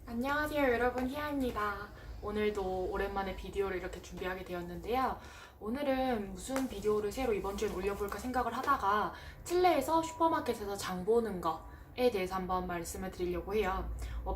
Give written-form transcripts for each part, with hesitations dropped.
안녕하세요 여러분, 희아입니다. 오늘도 오랜만에 비디오를 이렇게 준비하게 되었는데요. 오늘은 무슨 비디오를 새로 이번 주에 올려볼까 생각을 하다가 칠레에서 슈퍼마켓에서 장 보는 거에 대해서 한번 말씀을 드리려고 해요.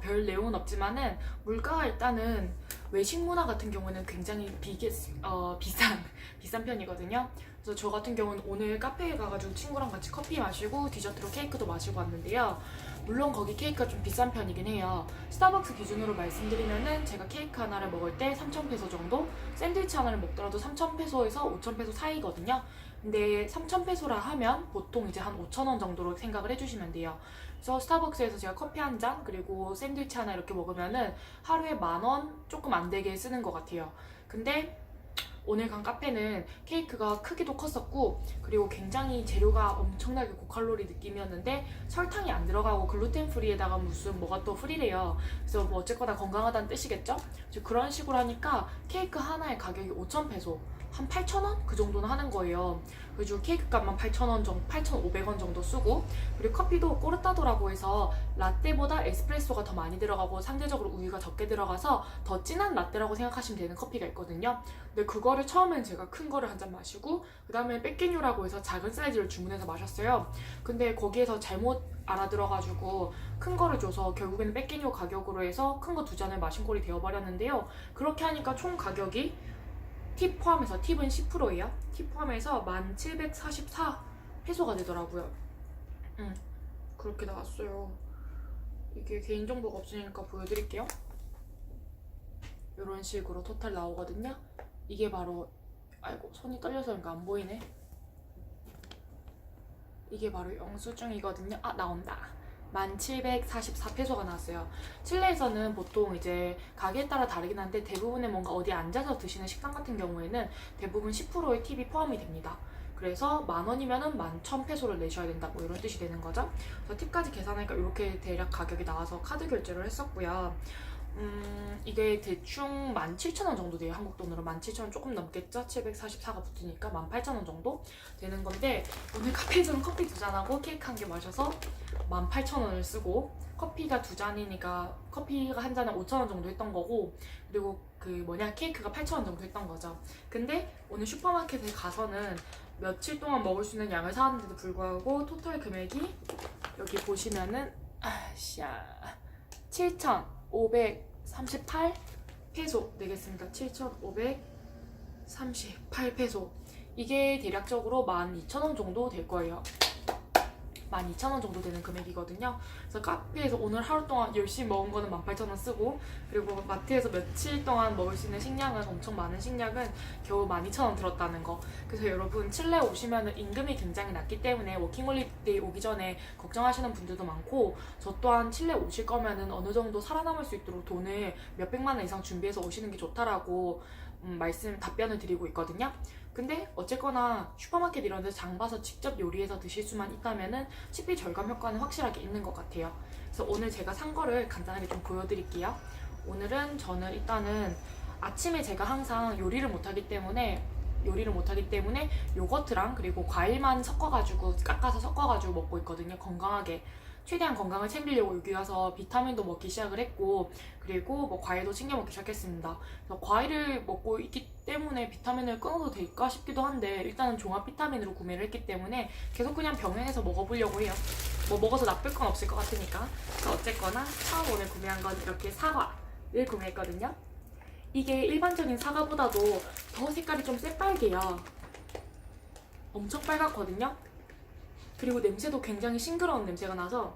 별 내용은 없지만은 물가가 일단은 외식 문화 같은 경우는 굉장히 비싼 편이거든요. 그래서 저 같은 경우는 오늘 카페에 가가지고 친구랑 같이 커피 마시고 디저트로 케이크도 마시고 왔는데요. 물론 거기 케이크가 좀 비싼 편이긴 해요. 스타벅스 기준으로 말씀드리면은 제가 케이크 하나를 먹을 때 3,000페소 정도, 샌드위치 하나를 먹더라도 3,000페소에서 5,000페소 사이거든요. 근데 3,000페소라 하면 보통 이제 한 5,000원 정도로 생각을 해주시면 돼요. 그래서 스타벅스에서 제가 커피 한 잔 그리고 샌드위치 하나 이렇게 먹으면은 하루에 10,000원 조금 안 되게 쓰는 것 같아요. 근데 오늘 간 카페는 케이크가 크기도 컸었고, 그리고 굉장히 재료가 엄청나게 고칼로리 느낌이었는데 설탕이 안 들어가고 글루텐 프리에다가 무슨 뭐가 또 프리래요. 그래서 뭐 어쨌거나 건강하다는 뜻이겠죠? 그런 식으로 하니까 케이크 하나의 가격이 5,000페소, 한 8,000원? 그 정도는 하는 거예요. 그래서 케이크 값만 8,000원 정도, 8,500원 정도 쓰고, 그리고 커피도 꼬르타도라고 해서 라떼보다 에스프레소가 더 많이 들어가고 상대적으로 우유가 적게 들어가서 더 진한 라떼라고 생각하시면 되는 커피가 있거든요. 근데 그거를 처음엔 제가 큰 거를 한 잔 마시고, 그 다음에 빼끼뉴라고 해서 작은 사이즈를 주문해서 마셨어요. 근데 거기에서 잘못 알아들어가지고 큰 거를 줘서 결국에는 빼끼뉴 가격으로 해서 큰 거 두 잔을 마신 꼴이 되어버렸는데요. 그렇게 하니까 총 가격이 팁 포함해서, 팁은 10%예요. 팁 포함해서 1,744 페소가 되더라고요. 그렇게 나왔어요. 이게 개인정보가 없으니까 보여드릴게요. 이런 식으로 토탈 나오거든요. 이게 바로, 아이고 손이 떨려서 그런가 안 보이네. 이게 바로 영수증이거든요. 나온다. 1,744페소가 나왔어요. 칠레에서는 보통 이제 가게에 따라 다르긴 한데 대부분의 뭔가 어디 앉아서 드시는 식당 같은 경우에는 대부분 10%의 팁이 포함이 됩니다. 그래서 10,000원이면은 11,000페소를 내셔야 된다, 뭐 이런 뜻이 되는 거죠. 그래서 팁까지 계산하니까 이렇게 대략 가격이 나와서 카드 결제를 했었고요. 이게 대충 17,000원 정도 돼요. 한국 돈으로 17,000원 조금 넘겠죠? 744가 붙으니까 18,000원 정도 되는 건데, 오늘 카페에서는 커피 두 잔하고 케이크 한 개 마셔서 18,000원을 쓰고, 커피가 두 잔이니까 커피가 한 잔에 5,000원 정도 했던 거고, 그리고 케이크가 8,000원 정도 했던 거죠. 근데 오늘 슈퍼마켓에 가서는 며칠 동안 먹을 수 있는 양을 사왔는데도 불구하고 토탈 금액이 여기 보시면은 7,538 페소 되겠습니다. 7,538 페소. 이게 대략적으로 12,000원 정도 될 거예요. 12,000원 정도 되는 금액이거든요. 그래서 카페에서 오늘 하루 동안 열심히 먹은 거는 18,000원 쓰고, 그리고 마트에서 며칠 동안 먹을 수 있는 식량은, 엄청 많은 식량은 겨우 12,000원 들었다는 거. 그래서 여러분 칠레 오시면 임금이 굉장히 낮기 때문에 워킹홀리데이 오기 전에 걱정하시는 분들도 많고, 저 또한 칠레 오실 거면은 어느 정도 살아남을 수 있도록 돈을 몇백만 원 이상 준비해서 오시는 게 좋다라고 답변을 드리고 있거든요. 근데 어쨌거나 슈퍼마켓 이런 데서 장 봐서 직접 요리해서 드실 수만 있다면은 식비 절감 효과는 확실하게 있는 것 같아요. 그래서 오늘 제가 산 거를 간단하게 좀 보여드릴게요. 오늘은 저는 일단은 아침에 제가 항상 요리를 못하기 때문에 요거트랑 그리고 과일만 깎아서 섞어가지고 먹고 있거든요. 건강하게. 최대한 건강을 챙기려고 여기 와서 비타민도 먹기 시작을 했고, 그리고 뭐 과일도 챙겨 먹기 시작했습니다. 그래서 과일을 먹고 있기 때문에 비타민을 끊어도 될까 싶기도 한데, 일단은 종합 비타민으로 구매를 했기 때문에 계속 그냥 병행해서 먹어보려고 해요. 뭐 먹어서 나쁠 건 없을 것 같으니까. 그래서 어쨌거나 처음 오늘 구매한 건 이렇게 사과를 구매했거든요. 이게 일반적인 사과보다도 더 색깔이 좀 새빨개요. 엄청 빨갛거든요. 그리고 냄새도 굉장히 싱그러운 냄새가 나서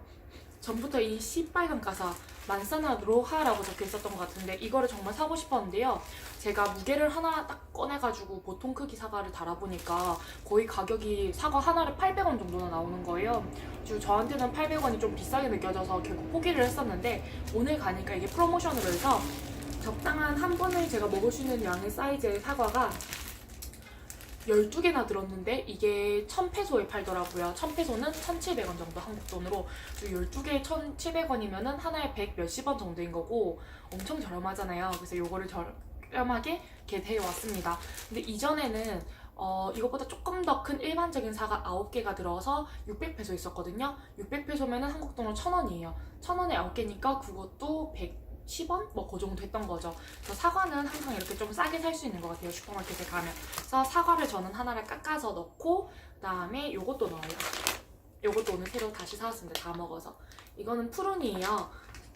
전부터 이 시빨간 가사 만사나 로하라고 적혀 있었던 것 같은데, 이거를 정말 사고 싶었는데요. 제가 무게를 하나 딱 꺼내가지고 보통 크기 사과를 달아보니까 거의 가격이 사과 하나를 800원 정도나 나오는 거예요. 그리고 저한테는 800원이 좀 비싸게 느껴져서 결국 포기를 했었는데, 오늘 가니까 이게 프로모션으로 해서 적당한 한 번에 제가 먹을 수 있는 양의 사이즈의 사과가 12개나 들었는데 이게 1,000페소에 팔더라고요. 1,000페소는 1,700원 정도 한국 돈으로. 12개에 1,700원이면은 하나에 100 몇십 원 정도인 거고 엄청 저렴하잖아요. 그래서 요거를 저렴하게 겟해 왔습니다. 근데 이전에는 이것보다 조금 더 큰 일반적인 사과 9개가 들어서 600페소 있었거든요. 600페소면은 한국 돈으로 1,000원이에요. 1,000원에 9개니까 그것도 100 10원? 뭐 그 정도 했던 거죠. 그래서 사과는 항상 이렇게 좀 싸게 살 수 있는 것 같아요, 슈퍼마켓에 가면. 그래서 사과를 저는 하나를 깎아서 넣고, 그다음에 요것도 넣어요. 요것도 오늘 새로 다시 사왔습니다. 다 먹어서. 이거는 푸른이에요.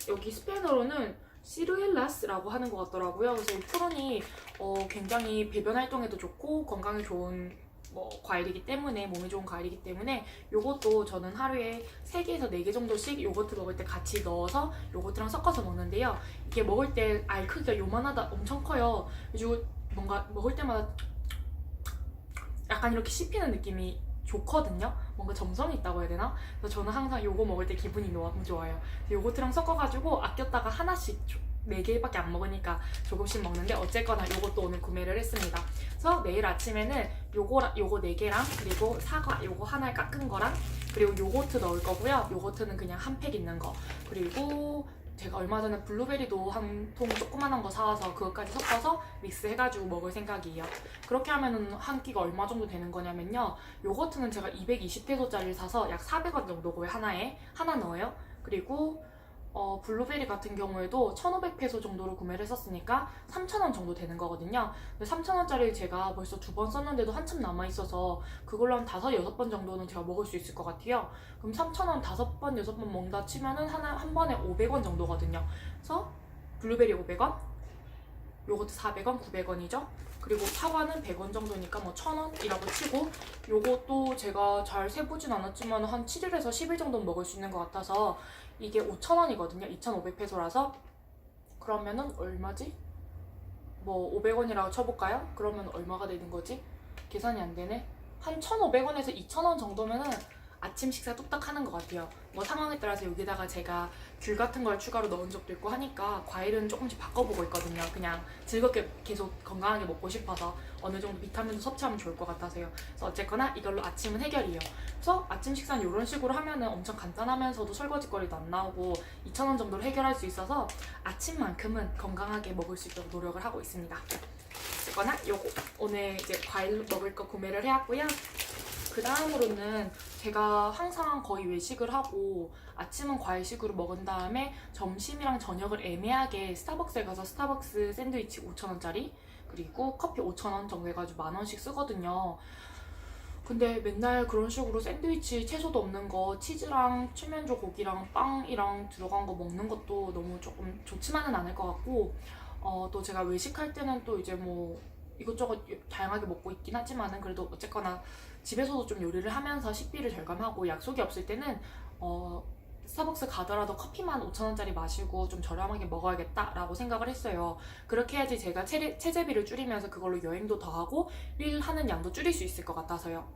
여기 스페인어로는 시루엘라스라고 하는 것 같더라고요. 그래서 이 푸른이 굉장히 배변 활동에도 좋고 건강에 좋은 과일이기 때문에, 몸에 좋은 과일이기 때문에 요것도 저는 하루에 3개에서 4개 정도씩 요거트 먹을 때 같이 넣어서 요거트랑 섞어서 먹는데요. 이게 먹을 때 알 크기가 요만하다, 엄청 커요. 그래서 뭔가 먹을 때마다 약간 이렇게 씹히는 느낌이 좋거든요. 뭔가 점성이 있다고 해야 되나? 그래서 저는 항상 요거 먹을 때 기분이 너무 좋아요. 요거트랑 섞어가지고 아꼈다가 하나씩 4개밖에 안 먹으니까 조금씩 먹는데, 어쨌거나 요것도 오늘 구매를 했습니다. 그래서 내일 아침에는 요거 4개랑 그리고 사과 요거 하나를 깎은 거랑 그리고 요거트 넣을 거고요. 요거트는 그냥 한 팩 있는 거, 그리고 제가 얼마 전에 블루베리도 한 통 조그만한 거 사와서 그것까지 섞어서 믹스해가지고 먹을 생각이에요. 그렇게 하면은 한 끼가 얼마 정도 되는 거냐면요. 요거트는 제가 220페소짜리를 사서 약 400원 정도고요. 하나 넣어요. 그리고 블루베리 같은 경우에도 1,500페소 정도로 구매를 했었으니까 3,000원 정도 되는 거거든요. 근데 3,000원짜리 제가 벌써 2번 썼는데도 한참 남아있어서 그걸로 한 5, 6번 정도는 제가 먹을 수 있을 것 같아요. 그럼 3,000원 5번, 6번 먹는다 치면은 한 번에 500원 정도거든요. 그래서 블루베리 500원, 요거트 400원, 900원이죠. 그리고 사과는 100원 정도니까 뭐 1,000원이라고 치고, 요것도 제가 잘 세보진 않았지만 한 7일에서 10일 정도 먹을 수 있는 것 같아서 이게 5,000원이거든요. 2,500페소라서. 그러면은 얼마지? 뭐 500원이라고 쳐볼까요? 그러면 얼마가 되는 거지? 계산이 안 되네. 한 1,500원에서 2,000원 정도면은 아침 식사 뚝딱 하는 것 같아요. 뭐 상황에 따라서 여기다가 제가 귤 같은 걸 추가로 넣은 적도 있고 하니까 과일은 조금씩 바꿔보고 있거든요. 그냥 즐겁게 계속 건강하게 먹고 싶어서 어느 정도 비타민도 섭취하면 좋을 것 같아서요. 그래서 어쨌거나 이걸로 아침은 해결이에요. 그래서 아침 식사는 이런 식으로 하면은 엄청 간단하면서도 설거지거리도 안 나오고 2,000원 정도로 해결할 수 있어서 아침만큼은 건강하게 먹을 수 있도록 노력을 하고 있습니다. 어쨌거나 요거 오늘 이제 과일 먹을 거 구매를 해왔고요. 그 다음으로는 제가 항상 거의 외식을 하고 아침은 과일식으로 먹은 다음에 점심이랑 저녁을 애매하게 스타벅스에 가서 스타벅스 샌드위치 5,000원짜리 그리고 커피 5,000원 정도 해가지고 10,000원씩 쓰거든요. 근데 맨날 그런 식으로 샌드위치 채소도 없는 거 치즈랑 칠면조 고기랑 빵이랑 들어간 거 먹는 것도 너무 조금 좋지만은 않을 것 같고, 또 제가 외식할 때는 또 이제 뭐 이것저것 다양하게 먹고 있긴 하지만은 그래도 어쨌거나 집에서도 좀 요리를 하면서 식비를 절감하고, 약속이 없을 때는 스타벅스 가더라도 커피만 5,000원짜리 마시고 좀 저렴하게 먹어야겠다라고 생각을 했어요. 그렇게 해야지 제가 체재비를 줄이면서 그걸로 여행도 더 하고 일하는 양도 줄일 수 있을 것 같아서요.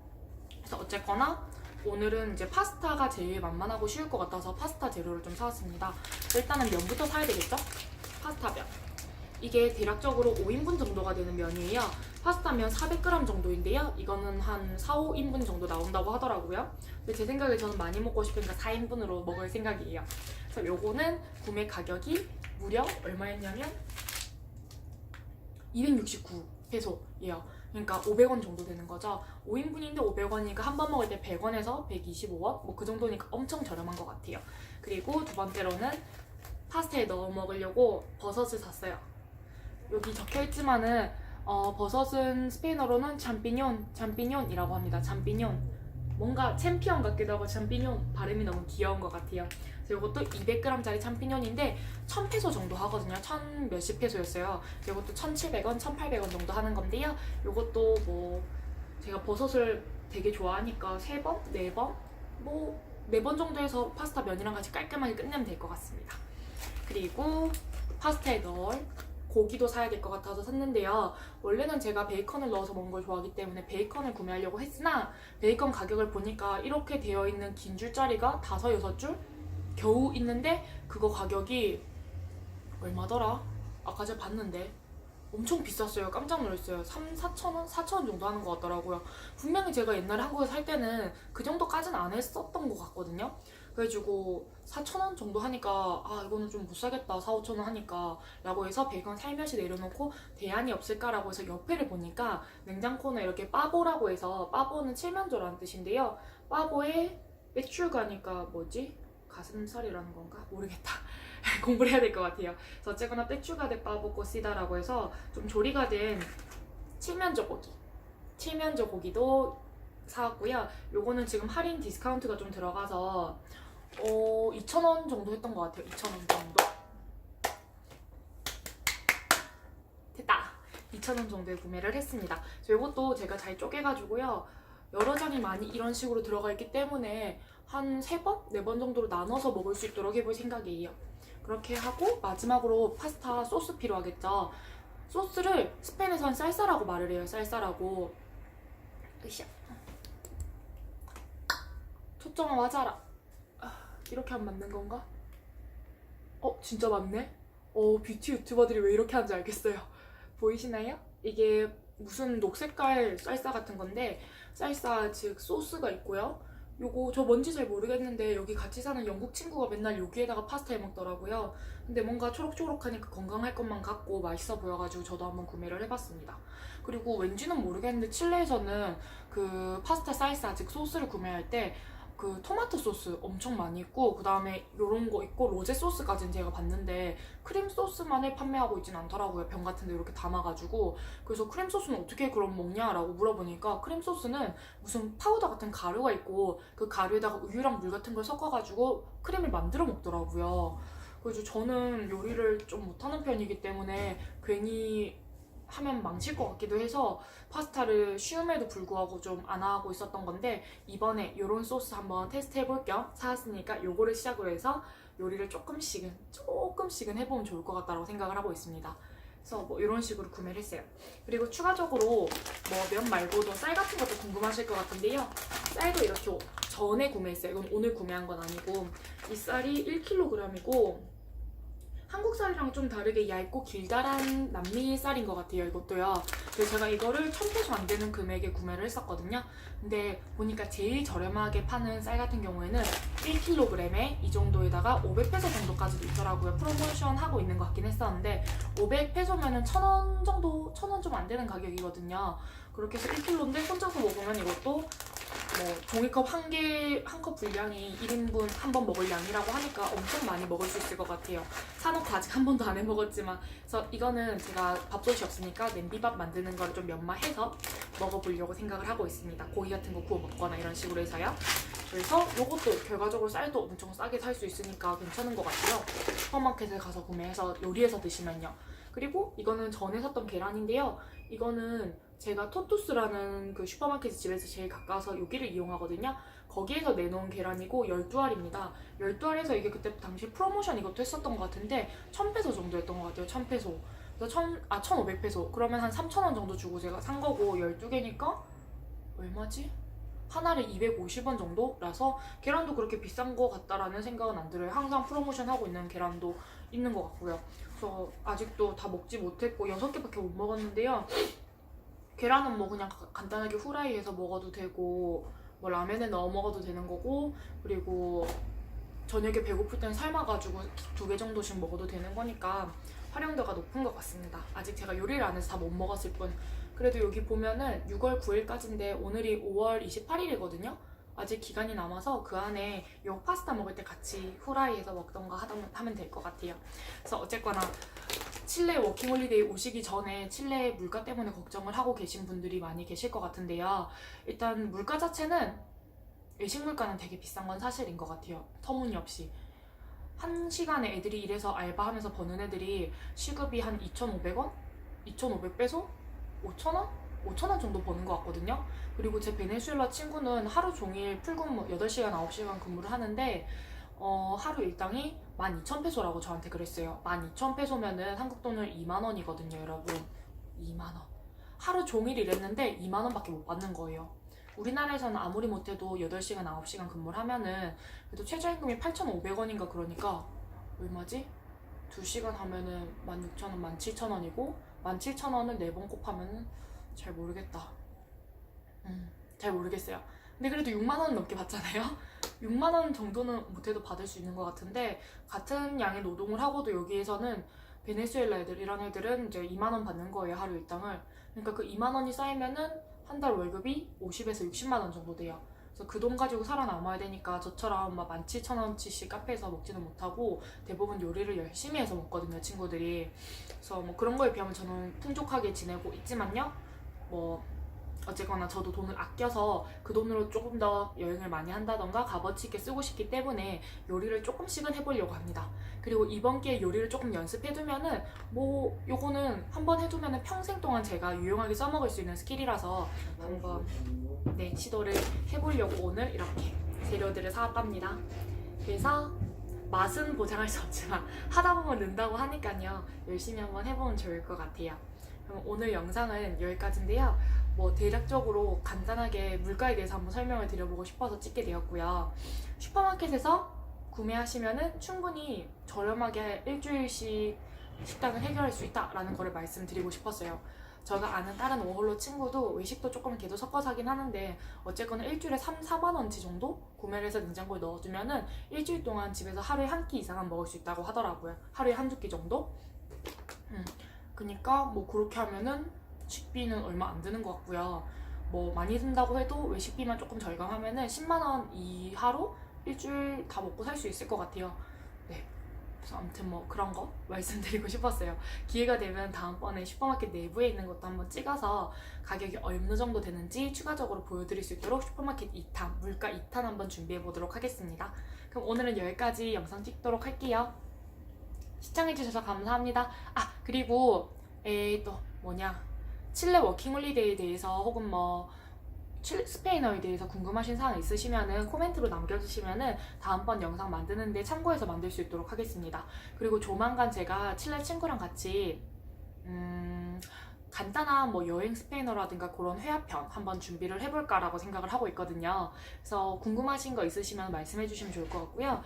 그래서 어쨌거나 오늘은 이제 파스타가 제일 만만하고 쉬울 것 같아서 파스타 재료를 좀 사왔습니다. 일단은 면부터 사야 되겠죠? 파스타 면. 이게 대략적으로 5인분 정도가 되는 면이에요. 파스타면 400g 정도인데요. 이거는 한 4, 5인분 정도 나온다고 하더라고요. 근데 제 생각에 저는 많이 먹고 싶으니까 4인분으로 먹을 생각이에요. 그래서 요거는 구매 가격이 무려 얼마였냐면 269페소예요. 그러니까 500원 정도 되는 거죠. 5인분인데 500원이니까 한 번 먹을 때 100원에서 125원? 뭐 그 정도니까 엄청 저렴한 것 같아요. 그리고 두 번째로는 파스타에 넣어 먹으려고 버섯을 샀어요. 여기 적혀있지만은 버섯은 스페인어로는 잠피뇽이라고 합니다. 잠피뇽. 뭔가 챔피언 같기도 하고 잠피뇽 발음이 너무 귀여운 것 같아요. 그래서 이것도 200g짜리 참피뇽인데 1,000페소 정도 하거든요. 1,000 몇십 페소였어요. 이것도 1,700원, 1,800원 정도 하는 건데요. 이것도 뭐 제가 버섯을 되게 좋아하니까 3번, 4번, 뭐 4번 정도 해서 파스타 면이랑 같이 깔끔하게 끝내면 될 것 같습니다. 그리고 파스타에 넣을 고기도 사야 될 것 같아서 샀는데요. 원래는 제가 베이컨을 넣어서 먹는 걸 좋아하기 때문에 베이컨을 구매하려고 했으나 베이컨 가격을 보니까 이렇게 되어 있는 긴 줄짜리가 5, 6줄 겨우 있는데 그거 가격이 얼마더라? 아까 제가 봤는데 엄청 비쌌어요. 깜짝 놀랐어요. 3, 4,000원? 4,000원 정도 하는 것 같더라고요. 분명히 제가 옛날에 한국에서 살 때는 그 정도까지는 안 했었던 것 같거든요. 그래가지고 4,000원 정도 하니까 이거는 좀 못 사겠다, 4, 5,000원 하니까 라고 해서 베이컨 살며시 내려놓고 대안이 없을까라고 해서 옆에를 보니까 냉장고는 이렇게 빠보라고 해서, 빠보는 칠면조라는 뜻인데요. 빠보에 맥주가니까 뭐지? 가슴살이라는 건가? 모르겠다. 공부를 해야 될 것 같아요. 그래서 어쨌거나 떼추가데 빠보고 쓰다라고 해서 좀 조리가 된 칠면조 고기. 칠면조 고기도 사왔고요. 요거는 지금 할인 디스카운트가 좀 들어가서 2,000원 정도 했던 것 같아요. 2,000원 정도. 됐다. 2,000원 정도에 구매를 했습니다. 이것도 제가 잘 쪼개가지고요. 여러 장이 많이 이런 식으로 들어가 있기 때문에 한 3번? 4번 정도로 나눠서 먹을 수 있도록 해볼 생각이에요. 그렇게 하고 마지막으로 파스타 소스 필요하겠죠. 소스를 스페인에서는 쌀쌀하고 말을 해요. 쌀쌀하고. 으쌰. 초점을 맞아라. 이렇게 하면 맞는 건가? 진짜 맞네? 뷰티 유튜버들이 왜 이렇게 하는지 알겠어요. 보이시나요? 이게 무슨 녹색깔 쌀사 같은 건데 쌀사 즉 소스가 있고요. 요거 저 뭔지 잘 모르겠는데 여기 같이 사는 영국 친구가 맨날 여기에다가 파스타 해먹더라고요. 근데 뭔가 초록초록하니까 건강할 것만 같고 맛있어 보여가지고 저도 한번 구매를 해봤습니다. 그리고 왠지는 모르겠는데 칠레에서는 그 파스타 쌀사 즉 소스를 구매할 때 그 토마토 소스 엄청 많이 있고 그 다음에 요런 거 있고 로제 소스까지는 제가 봤는데 크림 소스만을 판매하고 있진 않더라고요. 병 같은 데 이렇게 담아가지고. 그래서 크림 소스는 어떻게 그럼 먹냐라고 물어보니까 크림 소스는 무슨 파우더 같은 가루가 있고 그 가루에다가 우유랑 물 같은 걸 섞어가지고 크림을 만들어 먹더라고요. 그래서 저는 요리를 좀 못하는 편이기 때문에 괜히 하면 망칠 것 같기도 해서 파스타를 쉬움에도 불구하고 좀 안 하고 있었던 건데 이번에 요런 소스 한번 테스트 해볼 겸 사왔으니까 요거를 시작으로 해서 요리를 조금씩은 해보면 좋을 것 같다고 생각을 하고 있습니다. 그래서 뭐 이런 식으로 구매를 했어요. 그리고 추가적으로 뭐 면 말고도 쌀 같은 것도 궁금하실 것 같은데요. 쌀도 이렇게 전에 구매했어요. 이건 오늘 구매한 건 아니고 이 쌀이 1kg이고 한국 쌀이랑 좀 다르게 얇고 길다란 남미 쌀인 것 같아요. 이것도요. 그래서 제가 이거를 1,000페소 안 되는 금액에 구매를 했었거든요. 근데 보니까 제일 저렴하게 파는 쌀 같은 경우에는 1kg에 이 정도에다가 500페소 정도까지도 있더라고요. 프로모션 하고 있는 것 같긴 했었는데 500페소면은 1,000원 정도, 1,000원 좀 안 되는 가격이거든요. 그렇게 해서 1kg인데 혼자서 먹으면 이것도 뭐 종이컵 한 컵 분량이 1인분 한 번 먹을 양이라고 하니까 엄청 많이 먹을 수 있을 것 같아요. 사놓고 아직 한 번도 안 해먹었지만. 그래서 이거는 제가 밥솥이 없으니까 냄비밥 만드는 거를 좀 연마해서 먹어보려고 생각을 하고 있습니다. 고기 같은 거 구워 먹거나 이런 식으로 해서요. 그래서 이것도 결과적으로 쌀도 엄청 싸게 살 수 있으니까 괜찮은 것 같아요. 슈퍼마켓에 가서 구매해서 요리해서 드시면요. 그리고 이거는 전에 샀던 계란인데요. 이거는 제가 토투스라는 그 슈퍼마켓이 집에서 제일 가까워서 여기를 이용하거든요. 거기에서 내놓은 계란이고 12알입니다. 12알에서 이게 그때 당시 프로모션 이것도 했었던 것 같은데 1,000페소 정도 했던 것 같아요. 1,000페소. 그래서 1,500페소. 그러면 한 3,000원 정도 주고 제가 산 거고 12개니까 얼마지? 하나를 250원 정도라서 계란도 그렇게 비싼 거 같다라는 생각은 안 들어요. 항상 프로모션 하고 있는 계란도 있는 것 같고요. 그래서 아직도 다 먹지 못했고 6개밖에 못 먹었는데요. 계란은 뭐 그냥 간단하게 후라이해서 먹어도 되고 뭐 라면에 넣어 먹어도 되는 거고 그리고 저녁에 배고플 땐 삶아가지고 2개 정도씩 먹어도 되는 거니까 활용도가 높은 것 같습니다. 아직 제가 요리를 안 해서 다 못 먹었을 뿐. 그래도 여기 보면은 6월 9일까지인데 오늘이 5월 28일이거든요. 아직 기간이 남아서 그 안에 요 파스타 먹을 때 같이 후라이해서 먹던가 하면 될 것 같아요. 그래서 어쨌거나 칠레 워킹홀리데이 오시기 전에 칠레 물가 때문에 걱정을 하고 계신 분들이 많이 계실 것 같은데요. 일단 물가 자체는 외식 물가는 되게 비싼 건 사실인 것 같아요. 터무니없이. 한 시간에 애들이 일해서 알바하면서 버는 애들이 시급이 한 2,500원? 2,500페소? 5,000원? 5,000원 정도 버는 것 같거든요. 그리고 제 베네수엘라 친구는 하루 종일 풀근무 8시간, 9시간 근무를 하는데 하루 일당이 12,000페소라고 저한테 그랬어요. 12,000페소면은 한국 돈을 2만 원이거든요, 여러분. 2만 원. 하루 종일 일했는데 2만 원밖에 못 받는 거예요. 우리나라에서는 아무리 못해도 8시간, 9시간 근무를 하면은 그래도 최저임금이 8,500원인가 그러니까 얼마지? 2시간 하면은 16,000원, 17,000원이고 17,000원을 4번 곱하면은 잘 모르겠다. 잘 모르겠어요. 근데 그래도 6만 원 넘게 받잖아요. 6만 원 정도는 못해도 받을 수 있는 것 같은데 같은 양의 노동을 하고도 여기에서는 베네수엘라 애들 이런 애들은 이제 2만 원 받는 거예요, 하루 일당을. 그러니까 그 2만 원이 쌓이면은 한 달 월급이 50에서 60만 원 정도 돼요. 그래서 그래서 그 돈 가지고 살아남아야 되니까 저처럼 막 17,000원치씩 카페에서 먹지는 못하고 대부분 요리를 열심히 해서 먹거든요, 친구들이. 그래서 뭐 그런 거에 비하면 저는 풍족하게 지내고 있지만요. 뭐 어쨌거나 저도 돈을 아껴서 그 돈으로 조금 더 여행을 많이 한다던가 값어치 있게 쓰고 싶기 때문에 요리를 조금씩은 해보려고 합니다. 그리고 이번 기회에 요리를 조금 연습해두면은 뭐 요거는 한번 해두면은 평생 동안 제가 유용하게 써먹을 수 있는 스킬이라서 한번 네, 시도를 해보려고 오늘 이렇게 재료들을 사왔답니다. 그래서 맛은 보장할 수 없지만 하다 보면 는다고 하니까요. 열심히 한번 해보면 좋을 것 같아요. 그럼 오늘 영상은 여기까지인데요. 뭐 대략적으로 간단하게 물가에 대해서 한번 설명을 드려보고 싶어서 찍게 되었고요. 슈퍼마켓에서 구매하시면은 충분히 저렴하게 일주일씩 식단을 해결할 수 있다라는 거를 말씀드리고 싶었어요. 제가 아는 다른 워홀로 친구도 외식도 조금 걔도 섞어서 하긴 하는데 어쨌거나 일주일에 3, 4만 원치 정도 구매를 해서 냉장고에 넣어두면은 일주일 동안 집에서 하루에 한 끼 이상은 먹을 수 있다고 하더라고요. 하루에 한두 끼 정도? 그니까 뭐 그렇게 하면은 식비는 얼마 안 드는 것 같고요. 뭐 많이 든다고 해도 외식비만 조금 절감하면은 10만 원 이하로 일주일 다 먹고 살 수 있을 것 같아요. 네. 그래서 아무튼 뭐 그런 거 말씀드리고 싶었어요. 기회가 되면 다음번에 슈퍼마켓 내부에 있는 것도 한번 찍어서 가격이 어느 정도 되는지 추가적으로 보여드릴 수 있도록 슈퍼마켓 2탄, 물가 2탄 한번 준비해 보도록 하겠습니다. 그럼 오늘은 여기까지 영상 찍도록 할게요. 시청해주셔서 감사합니다. 아, 그리고 또 칠레 워킹홀리데이에 대해서 혹은 뭐 스페인어에 대해서 궁금하신 사항 있으시면은 코멘트로 남겨주시면은 다음번 영상 만드는데 참고해서 만들 수 있도록 하겠습니다. 그리고 조만간 제가 칠레 친구랑 같이 간단한 뭐 여행 스페인어라든가 그런 회화편 한번 준비를 해볼까라고 생각을 하고 있거든요. 그래서 궁금하신 거 있으시면 말씀해 주시면 좋을 것 같고요.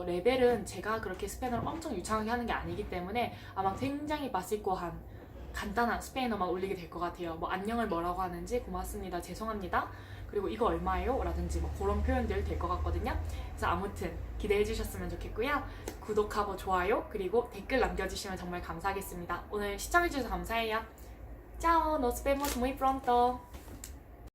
레벨은 제가 그렇게 스페인어를 엄청 유창하게 하는 게 아니기 때문에 아마 굉장히 바시코한 간단한 스페인어만 올리게 될 것 같아요. 뭐 안녕을 뭐라고 하는지 고맙습니다, 죄송합니다, 그리고 이거 얼마예요? 라든지 뭐 그런 표현들 될 것 같거든요. 그래서 아무튼 기대해 주셨으면 좋겠고요. 구독하고 좋아요 그리고 댓글 남겨주시면 정말 감사하겠습니다. 오늘 시청해 주셔서 감사해요. Ciao, nos vemos muy pronto.